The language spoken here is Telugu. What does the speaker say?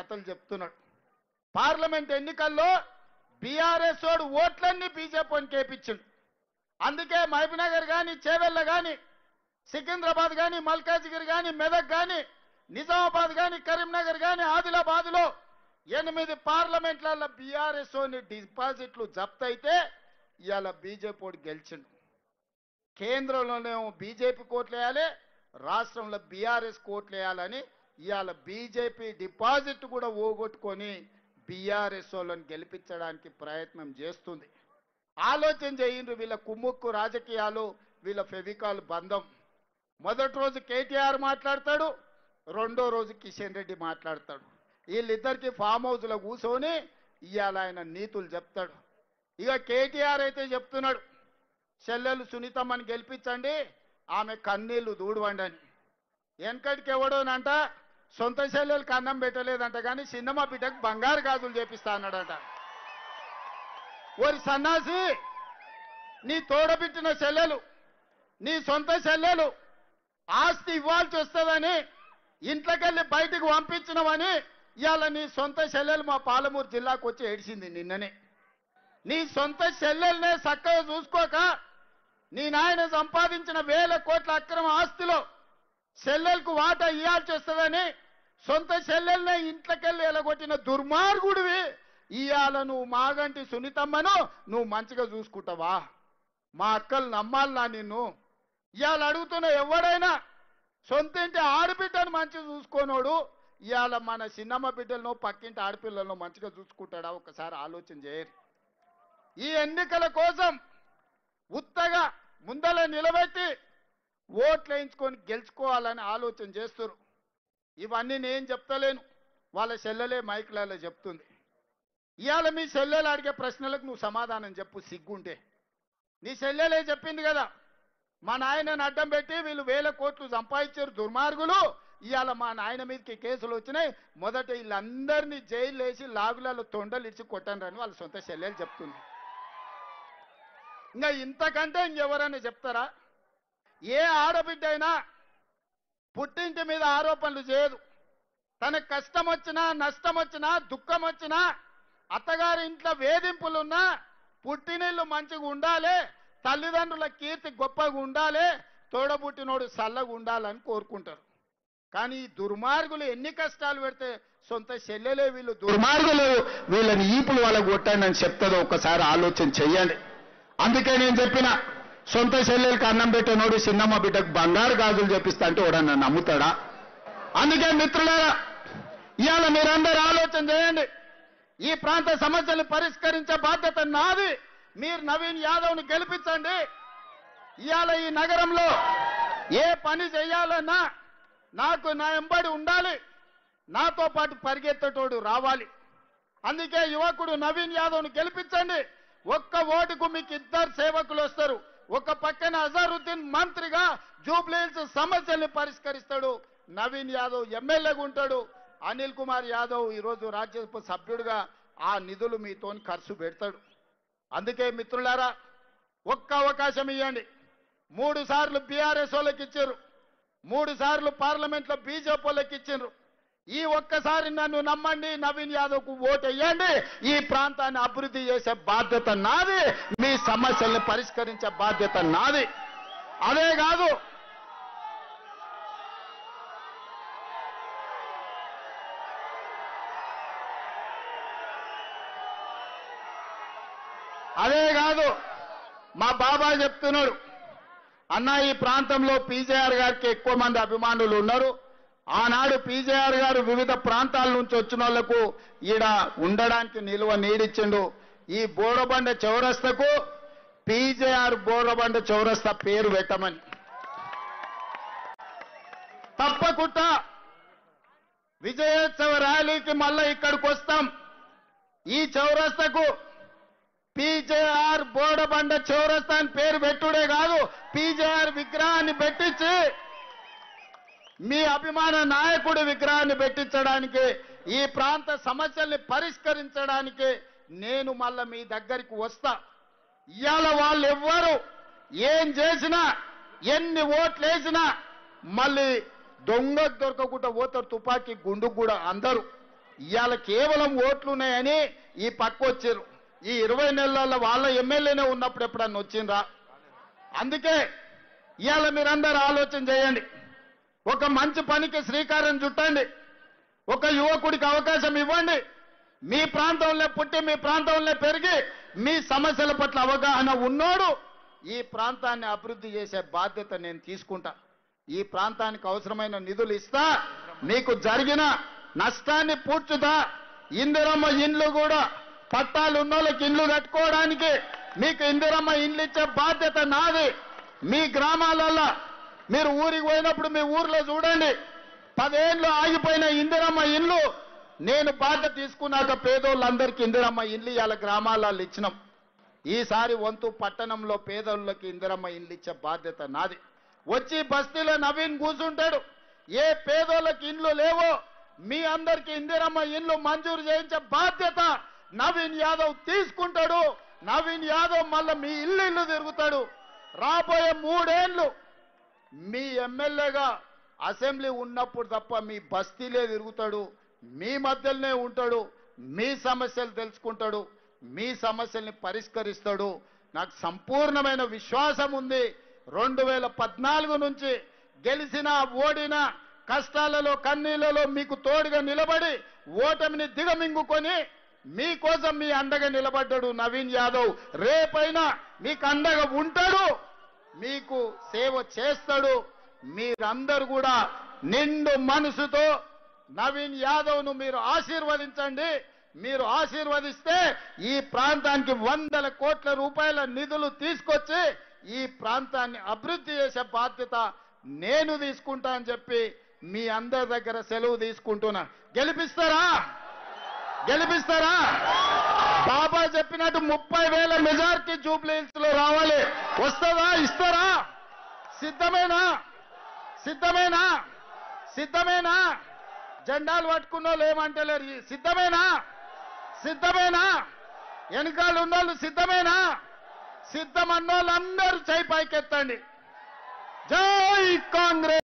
కథలు చెప్తున్నాడు. పార్లమెంట్ ఎన్నికల్లో బీఆర్ఎస్ వాడు ఓట్లన్నీ బీజేపీని కేపించిండు. అందుకే మహబూబ్నగర్ కానీ, చేవెళ్ళ కానీ, సికింద్రాబాద్ కానీ, మల్కాజిగిరి కానీ, మెదక్ కానీ, నిజామాబాద్ కానీ, కరీంనగర్ కానీ, ఆదిలాబాద్లో 8 పార్లమెంట్లలో బీఆర్ఎస్ డిపాజిట్లు జప్తయితే ఇవాళ బీజేపీ వాడు గెలిచిండు. కేంద్రంలోనేమో బీజేపీ కోట్లు వేయాలి, రాష్ట్రంలో బీఆర్ఎస్ కోట్లు వేయాలని ఇవాళ బీజేపీ డిపాజిట్ కూడా ఓగొట్టుకొని బీఆర్ఎస్ వాళ్ళని గెలిపించడానికి ప్రయత్నం చేస్తుంది. ఆలోచన చేయండి. వీళ్ళ కుమ్ముక్కు రాజకీయాలు, వీళ్ళ ఫెవికాల్ బంధం. మొదటి రోజు కేటీఆర్ మాట్లాడతాడు, రెండో రోజు కిషన్ రెడ్డి మాట్లాడతాడు. వీళ్ళిద్దరికి ఫామ్ హౌస్లో కూర్చొని ఇవాళ ఆయన నీతులు చెప్తాడు. ఇక కేటీఆర్ అయితే చెప్తున్నాడు, చెల్లెలు సునీతమ్మని గెలిపించండి, ఆమె కన్నీళ్లు దూడవండి అని. వెనకటికి ఎవడోనంట సొంత చెల్లెలకు అన్నం పెట్టలేదంట, కానీ చిన్నమ్మ బిడ్డకు బంగారు గాజులు చేపిస్తా అన్నాడంట. ఓరి సన్నాసి, నీ తోడబిట్టిన చెల్లెలు, నీ సొంత చెల్లెలు ఆస్తి ఇవ్వాల్సి వస్తుందని ఇంట్లోకెళ్ళి బయటకు పంపించినవని ఇవాళ నీ సొంత చెల్లెలు మా పాలమూరు జిల్లాకు వచ్చి ఏడిచింది నిన్ననే. నీ సొంత చెల్లెలనే చక్కగా చూసుకోక నీ నాయన సంపాదించిన 1000 కోట్ల అక్రమ ఆస్తిలో చెల్లెలకు వాటా ఇవ్వాల్సి వస్తుందని సొంత చెల్లెలనే ఇంట్లోకెళ్ళి ఎలగొట్టిన దుర్మార్గుడివి. ఇవాళ నువ్వు మాగంటి సునీతమ్మను నువ్వు మంచిగా చూసుకుంటావా? మా అక్కలు నమ్మాలనా నిన్ను? ఇవాళ అడుగుతున్న ఎవడైనా సొంత ఇంటి ఆడబిడ్డను మంచిగా చూసుకోనోడు ఇవాళ మన చిన్నమ్మ బిడ్డలను, పక్కింటి ఆడపిల్లలను మంచిగా చూసుకుంటాడా? ఒకసారి ఆలోచన చేయరు. ఈ ఎన్నికల కోసం ఉత్తగా ముందల నిలబెట్టి ఓట్లు వేయించుకొని గెలుచుకోవాలని ఆలోచన చేస్తారు. ఇవన్నీ నేను చెప్తలేను, వాళ్ళ చెల్లెలే మైకులలో చెప్తుంది. ఇవాళ మీ చెల్లెలు అడిగే ప్రశ్నలకు నువ్వు సమాధానం చెప్పు సిగ్గుంటే. నీ చెల్లెలే చెప్పింది కదా, మా నాయనని అడ్డం పెట్టి వీళ్ళు 1000 కోట్లు సంపాదించారు దుర్మార్గులు, ఇవాళ మా నాయన మీదకి కేసులు వచ్చినాయి, మొదట వీళ్ళందరినీ జైలు వేసి లాగులలో తొండలు ఇచ్చి కొట్టండి వాళ్ళ సొంత చెల్లెలు చెప్తుంది. ఇంకా ఇంతకంటే ఇంకెవరైనా చెప్తారా? ఏ ఆడబిడ్డ అయినా పుట్టింటి మీద ఆరోపణలు చేయదు. తనకు కష్టం వచ్చినా, నష్టం వచ్చినా, దుఃఖం వచ్చినా, అత్తగారి ఇంట్లో వేధింపులున్నా పుట్టినిల్లు మంచిగా ఉండాలి, తల్లిదండ్రుల కీర్తి గొప్పగా ఉండాలి, తోడబుట్టినోడు చల్లగా ఉండాలని కోరుకుంటారు. కానీ ఈ దుర్మార్గులు ఎన్ని కష్టాలు పెడితే సొంత చెల్లెలే వీళ్ళు దుర్మార్గులు, వీళ్ళని ఈపులు వాళ్ళకు కొట్టాను అని చెప్తారో ఒకసారి ఆలోచన చెయ్యండి. అందుకే నేను చెప్పిన, సొంత చెల్లెలకు అన్నం పెట్టినోడు చిన్నమ్మ బిడ్డకు బంగారు గాజులు చెప్పిస్తా అంటే ఎవడన్నా నమ్ముతాడా? అందుకే మిత్రులారా, ఇవాళ మీరందరూ ఆలోచన చేయండి. ఈ ప్రాంత సమస్యలు పరిష్కరించే బాధ్యత నాది. మీరు నవీన్ యాదవ్ను గెలిపించండి. ఇవాళ ఈ నగరంలో ఏ పని చేయాలన్నా నాకు నా ఎంబడి ఉండాలి, నాతో పాటు పరిగెత్తటోడు రావాలి. అందుకే యువకుడు నవీన్ యాదవ్ను గెలిపించండి. ఒక్క ఓటుకు మీకు 2 సేవకులు వస్తారు. ఒక పక్కన అజారుద్దీన్ మంత్రిగా జూబ్లీహిల్స్ సమస్యల్ని పరిష్కరిస్తాడు, నవీన్ యాదవ్ ఎమ్మెల్యేగా ఉంటాడు, అనిల్ కుమార్ యాదవ్ ఈరోజు రాజ్యసభ సభ్యుడిగా ఆ నిధులు మీతో ఖర్చు పెడతాడు. అందుకే మిత్రులారా, ఒక్క అవకాశం ఇవ్వండి. 3 సార్లు బీఆర్ఎస్ వాళ్ళకి ఇచ్చారు, 3 సార్లు పార్లమెంట్లో బీజేపీ వాళ్ళకి ఇచ్చారు. ఈ ఒక్కసారి నన్ను నమ్మండి, నవీన్ యాదవ్కు ఓటు వేయండి. ఈ ప్రాంతాన్ని అభివృద్ధి చేసే బాధ్యత నాది, మీ సమస్యల్ని పరిష్కరించే బాధ్యత నాది. అదే కాదు, మా బాబా చెప్తున్నాడు, అన్న ఈ ప్రాంతంలో పీజేఆర్ గారికి ఎక్కువ మంది అభిమానులు ఉన్నారు. ఆనాడు పీజేఆర్ గారు వివిధ ప్రాంతాల నుంచి వచ్చిన వాళ్లకు ఈడ ఉండడానికి నిలువ నీడిచ్చిండు. ఈ బోరబండ చౌరస్తకు పీజేఆర్ బోరబండ చౌరస్తా పేరు పెట్టమని. తప్పకుండా విజయోత్సవ ర్యాలీకి మళ్ళా ఇక్కడికి వస్తాం. ఈ చౌరస్తకు పీజేఆర్ బోరబండ చౌరస్తా అని పేరు పెట్టుడే కాదు, పీజేఆర్ విగ్రహాన్ని పెట్టించి మీ అభిమాన నాయకుడి విగ్రహాన్ని పెట్టించడానికి, ఈ ప్రాంత సమస్యల్ని పరిష్కరించడానికి నేను మళ్ళా మీ దగ్గరికి వస్తా. ఇవాళ వాళ్ళు ఎవ్వరు ఏం చేసినా, ఎన్ని ఓట్లు వేసినా మళ్ళీ దొంగకు దొరకకుండా పోతారు, తుపాకీ గుండుకు కూడా అందరూ. ఇవాళ కేవలం ఓట్లున్నాయని ఈ పక్క వచ్చారు. ఈ 20 నెలల్లో వాళ్ళ ఎమ్మెల్యేనే ఉన్నప్పుడు ఎప్పుడన్నా వచ్చిండ్రా? అందుకే ఇవాళ మీరందరూ ఆలోచన చేయండి. ఒక మంచి పనికి శ్రీకారం చుట్టండి. ఒక యువకుడికి అవకాశం ఇవ్వండి. మీ ప్రాంతంలో పుట్టి మీ ప్రాంతంలో పెరిగి మీ సమస్యల పట్ల అవగాహన ఉన్నోడు ఈ ప్రాంతాన్ని అభివృద్ధి చేసే బాధ్యత నేను తీసుకుంటా. ఈ ప్రాంతానికి అవసరమైన నిధులు ఇస్తా. మీకు జరిగిన నష్టాన్ని పూడ్చుతా. ఇందిరమ్మ ఇండ్లు కూడా పట్టాలు ఉన్నోళ్ళకి ఇండ్లు కట్టుకోవడానికి మీకు ఇందిరమ్మ ఇండ్లు ఇచ్చే బాధ్యత నాది. మీ గ్రామాలలో మీరు ఊరికి పోయినప్పుడు మీ ఊర్లో చూడండి, 10 ఏళ్ళు ఆగిపోయిన ఇందిరమ్మ ఇండ్లు నేను బాధ్యత తీసుకున్నాక పేదోళ్ళందరికీ ఇందిరమ్మ ఇండ్లు ఇవాళ గ్రామాలలో ఇచ్చినాం. ఈసారి వంతు పట్టణంలో పేదోళ్ళకి ఇందిరమ్మ ఇండ్లు ఇచ్చే బాధ్యత నాది. వచ్చి బస్తీలో నవీన్ కూర్చుంటాడు. ఏ పేదోళ్ళకి ఇండ్లు లేవో మీ అందరికీ ఇందిరమ్మ ఇండ్లు మంజూరు చేయించే బాధ్యత నవీన్ యాదవ్ తీసుకుంటాడు. నవీన్ యాదవ్ మళ్ళీ మీ ఇల్లు తిరుగుతాడు. రాబోయే 3 ఏళ్ళు మీ ఎమ్మెల్యేగా అసెంబ్లీ ఉన్నప్పుడు తప్ప మీ బస్తీలే తిరుగుతాడు. మీ మధ్యలోనే ఉంటాడు. మీ సమస్యలు తెలుసుకుంటాడు. మీ సమస్యల్ని పరిష్కరిస్తాడు. నాకు సంపూర్ణమైన విశ్వాసం ఉంది. 2014 నుంచి గెలిచిన ఓడిన కష్టాలలో కన్నీళ్లలో మీకు తోడుగా నిలబడి ఓటమిని దిగమింగుకొని మీకోసం మీ అండగా నిలబడ్డాడు నవీన్ యాదవ్. రేపైనా మీకు అండగా ఉంటాడు. మీకు సేవ చేస్తాడు. మీరందరూ కూడా నిండు మనసుతో నవీన్ యాదవ్ను మీరు ఆశీర్వదించండి. మీరు ఆశీర్వదిస్తే ఈ ప్రాంతానికి 100 కోట్ల రూపాయల నిధులు తీసుకొచ్చి ఈ ప్రాంతాన్ని అభివృద్ధి చేసే బాధ్యత నేను తీసుకుంటా అని చెప్పి మీ అందరి దగ్గర సెలవు తీసుకుంటున్నా. గెలిపిస్తారా? గెలిపిస్తారా? బాబా చెప్పినట్టు 30,000 మెజార్టీ జూబ్లీ హిల్స్ లో రావాలి. వస్తుందా? ఇస్తారా? సిద్ధమేనా? సిద్ధమేనా? సిద్ధమేనా? జెండాలు పట్టుకున్న వాళ్ళు ఏమంటలేరు. సిద్ధమేనా? సిద్ధమేనా? వెనకాల ఉన్నోళ్ళు సిద్ధమేనా? సిద్ధమన్నోళ్ళందరూ చేయి పైకెత్తండి. జై కాంగ్రెస్.